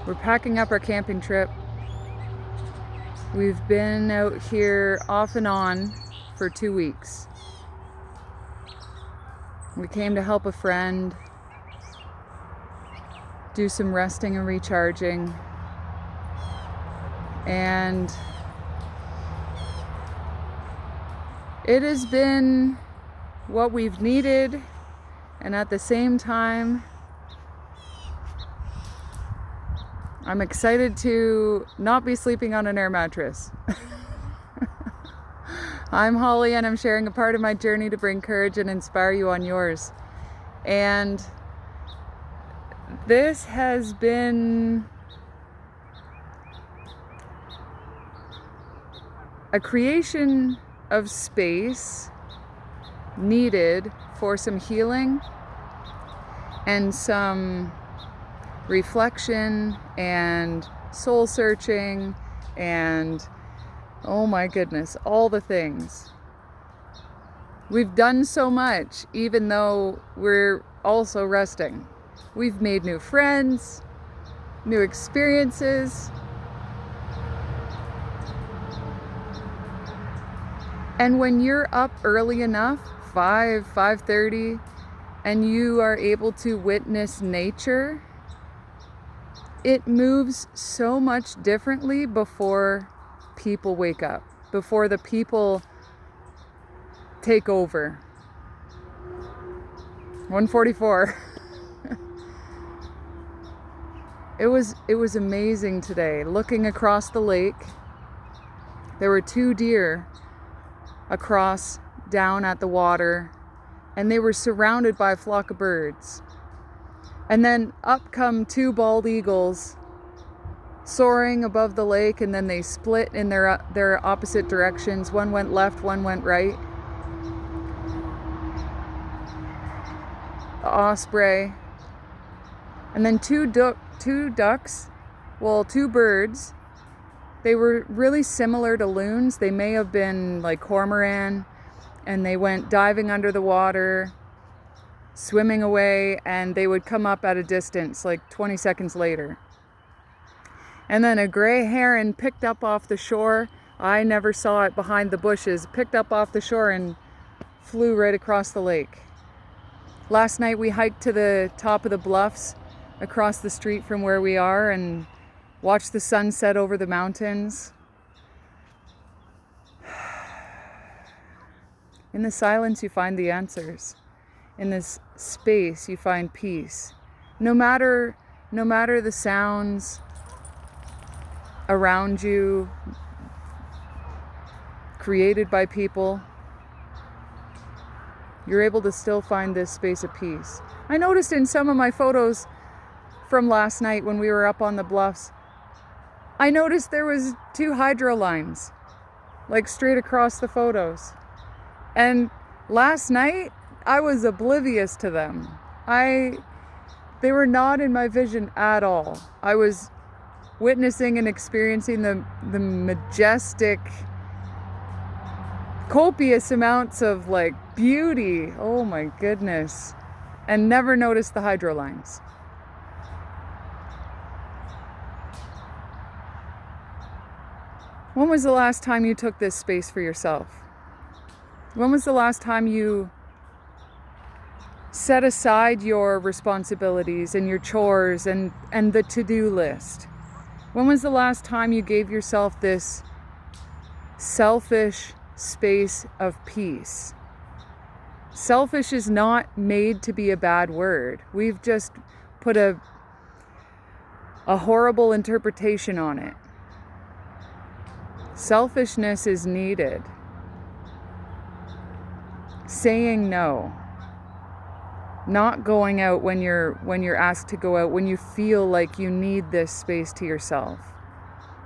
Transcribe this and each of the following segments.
We're packing up our camping trip. We've been out here off and on for 2 weeks. We came to help a friend do some resting and recharging. And it has been what we've needed, and at the same time, I'm excited to not be sleeping on an air mattress. I'm Holly, and I'm sharing a part of my journey to bring courage and inspire you on yours. And this has been a creation of space needed for some healing and some reflection and soul searching and, oh my goodness, all the things. We've done so much, even though we're also resting. We've made new friends, new experiences, and when you're up early enough, 5:30, and you are able to witness nature, it moves so much differently before people wake up, before the people take over. 1:44. It was amazing today. Looking across the lake, there were 2 deer across down at the water, and they were surrounded by a flock of birds. And then up come 2 bald eagles soaring above the lake, and then they split in their opposite directions. One went left, one went right. The osprey. And then 2 ducks, well, 2 birds. They were really similar to loons. They may have been like cormorant, and they went diving under the water, swimming away, and they would come up at a distance like 20 seconds later. And then a gray heron picked up off the shore. I never saw it behind the bushes. Picked up off the shore and flew right across the lake. Last night we hiked to the top of the bluffs across the street from where we are and watched the sun set over the mountains. In the silence you find the answers. In this space you find peace. No matter the sounds around you created by people, you're able to still find this space of peace. I noticed in some of my photos from last night when we were up on the bluffs, I noticed there was 2 hydro lines, like straight across the photos. And last night, I was oblivious to them. They were not in my vision at all. I was witnessing and experiencing the majestic, copious amounts of like beauty. Oh my goodness. And never noticed the hydro lines. When was the last time you took this space for yourself? When was the last time you set aside your responsibilities and your chores and the to-do list? When was the last time you gave yourself this selfish space of peace? Selfish is not made to be a bad word. We've just put a horrible interpretation on it. Selfishness is needed. Saying no. Not going out when you're asked to go out, when you feel like you need this space to yourself.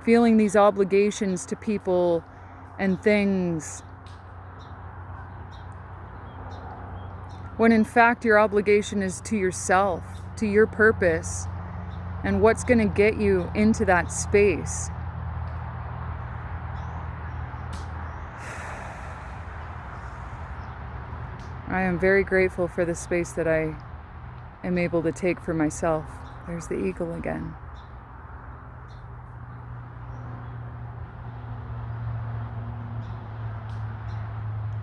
Feeling these obligations to people and things, when in fact your obligation is to yourself, to your purpose, and what's going to get you into that space. I am very grateful for the space that I am able to take for myself. There's the eagle again.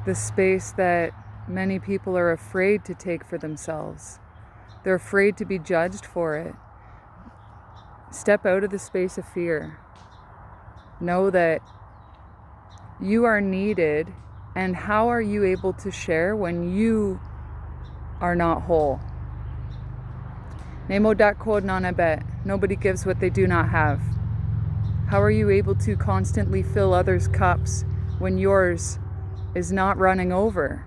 the space that many people are afraid to take for themselves. They're afraid to be judged for it. Step out of the space of fear. Know that you are needed, and how are you able to share when you are not whole? Nemo dat quod non habet. Nobody gives what they do not have. How are you able to constantly fill others' cups when yours is not running over?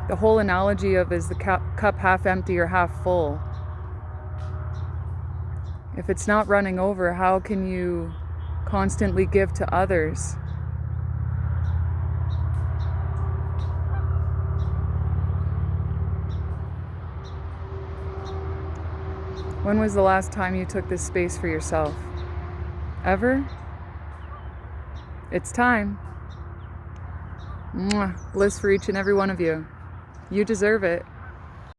The whole analogy of is the cup half empty or half full? If it's not running over, how can you constantly give to others? When was the last time you took this space for yourself? Ever? It's time. Mwah. Bliss for each and every one of you. You deserve it.